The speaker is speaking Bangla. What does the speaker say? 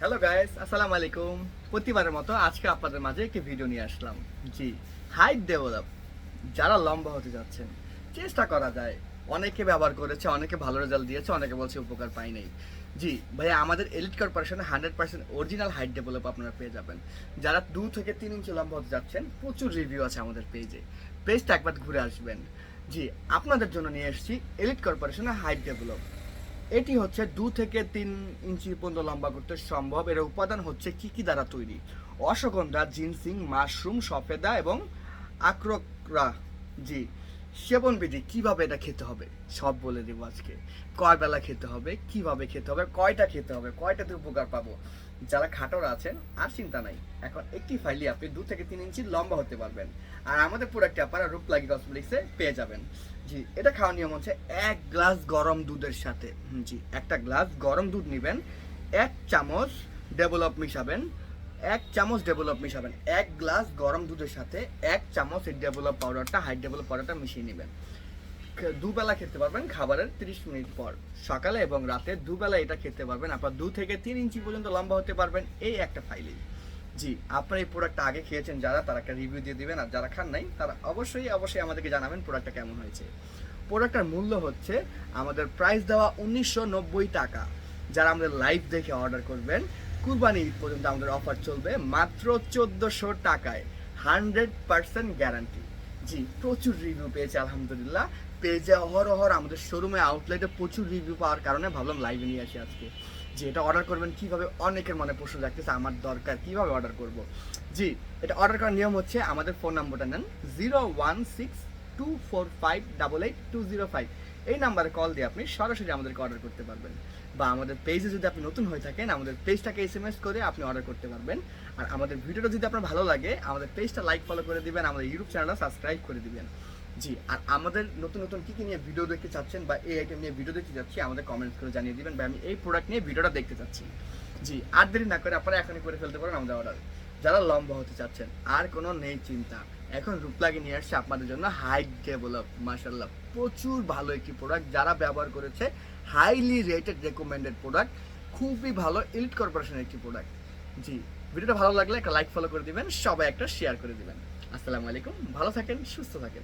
হ্যালো গাইস, আসসালামু আলাইকুম। প্রতিবারের মতো আজকে আপনাদের মাঝে একটি ভিডিও নিয়ে আসলাম। জি, হাইট ডেভেলপ যারা লম্বা হতে যাচ্ছেন, চেষ্টা করা যায়। অনেকে ব্যবহার করেছে, অনেকে ভালো রেজাল্ট দিয়েছে, অনেকে বলছে উপকার পাই নাই। জি ভাইয়া, আমাদের এলিট কর্পোরেশনে 100% অরিজিনাল হাইট ডেভেলপ আপনারা পেয়ে যাবেন। যারা 2 থেকে 3 ইঞ্চি লম্বা হতে যাচ্ছেন, প্রচুর রিভিউ আছে আমাদের পেজটা একবার ঘুরে আসবেন। জি, আপনাদের জন্য নিয়ে এসেছি এলিট কর্পোরেশনের হাইট ডেভেলপ। এটি হচ্ছে 2 থেকে 3 ইঞ্চি পর্যন্ত লম্বা করতে সম্ভব। এর উপাদান হচ্ছে কি কি দ্বারা তৈরি? অশ্বগন্ধা, জিনসিং, মাশরুম, সফেদা এবং আক্রোকরা। জি, সেবন বিধি কিভাবে এটা খেতে হবে সব বলে দেবো আজকে। কয় বেলা খেতে হবে, কিভাবে খেতে হবে, কয়টা খেতে হবে, কয়টাতে উপকার পাবো। যারা খাটোরা আছেন আর চিন্তা নাই, এখন একটি ফাইলে আপনি 2 থেকে 3 ইঞ্চি লম্বা হতে পারবেন। আর আমাদের প্রোডাক্টটি আপনারা রূপলাগি কসমেটিক্সে পেয়ে যাবেন। জি, এটা খাওয়ার নিয়ম হচ্ছে 1 গ্লাস গরম দুধের সাথে, জি, একটা গ্লাস গরম দুধ নেবেন, 1 চামচ ডেভেলপ মিশাবেন 1 গ্লাস গরম দুধের সাথে 1 চামচ এই ডেভেলপ পাউডারটা, হাই ডেভেলপ পাউডারটা মিশিয়ে নেবেন। দুবেলা খেতে পারবেন খাবারের 30 মিনিট পর, সকালে এবং রাতে দুবেলা এটা খেতে পারবেন। আপনার 2 থেকে 3 ইঞ্চি পর্যন্ত লম্বা হতে পারবেন এই একটা ফাইলেই। জি, আপনারা এই প্রোডাক্টটা আগে খেয়েছেন যারা, তারা একটা রিভিউ দিয়ে দিবেন, আর যারা খান নাই তারা অবশ্যই আমাদেরকে জানাবেন প্রোডাক্টটা কেমন হয়েছে। প্রোডাক্টটার মূল্য হচ্ছে আমাদের প্রাইস দেওয়া 1990 টাকা। যারা আমাদের লাইভ দেখে অর্ডার করবেন, কুরবানি ঈদ পর্যন্ত আমাদের অফার চলবে মাত্র 1400 টাকায়, 100% গ্যারান্টি। জি, প্রচুর রিভিউ পেয়েছে আলহামদুলিল্লাহ। পেজে অহরহ আমাদের শোরুমে আউটলেটে প্রচুর রিভিউ পাওয়ার কারণে ভাবলাম লাইভে নিয়ে আসি আজকে। যে এটা অর্ডার করবেন কিভাবে, অনেকের মনে প্রশ্ন রাখতেছে আমার দরকার, কিভাবে অর্ডার করব। জি, এটা অর্ডার করার নিয়ম হচ্ছে আমাদের ফোন নম্বরটা নেন 01624588205। এই নাম্বারে কল দিয়ে আপনি সরাসরি আমাদেরকে অর্ডার করতে পারবেন, বা আমাদের পেজে যদি আপনি নতুন হয়ে থাকেন আমাদের পেজটাকে SMS করে আপনি অর্ডার করতে পারবেন। আর আমাদের ভিডিওটা যদি আপনার ভালো লাগে আমাদের পেজটা লাইক ফলো করে দিবেন, আমাদের ইউটিউব চ্যানেলটা সাবস্ক্রাইব করে দিবেন। জি, আর আমাদের নতুন নতুন কী কী নিয়ে ভিডিও দেখতে চাচ্ছেন বা এই আইটেম নিয়ে ভিডিও দেখতে চাচ্ছি আমাদের কমেন্টস করে জানিয়ে দিবেন, বা আমি এই প্রোডাক্ট নিয়ে ভিডিওটা দেখতে চাচ্ছি। জি, আর দেরি না করে আপনারা এখনই করে ফেলতে পারেন আমাদের অর্ডার। যারা লম্বা হতে চাচ্ছেন আর কোনো নেই চিন্তা, এখন রূপলাগি নিয়ে আসছে আপনাদের জন্য হাই ডেভেলপ, মাশাআল্লাহ প্রচুর ভালো একটি প্রোডাক্ট। যারা ব্যবহার করেছে হাইলি রেটেড রেকমেন্ডেড প্রোডাক্ট, খুবই ভালো এলিট কর্পোরেশনের একটি প্রোডাক্ট। জি, ভিডিওটা ভালো লাগলে একটা লাইক ফলো করে দিবেন, সবাই একটা শেয়ার করে দিবেন। আসসালামু আলাইকুম, ভালো থাকেন, সুস্থ থাকেন।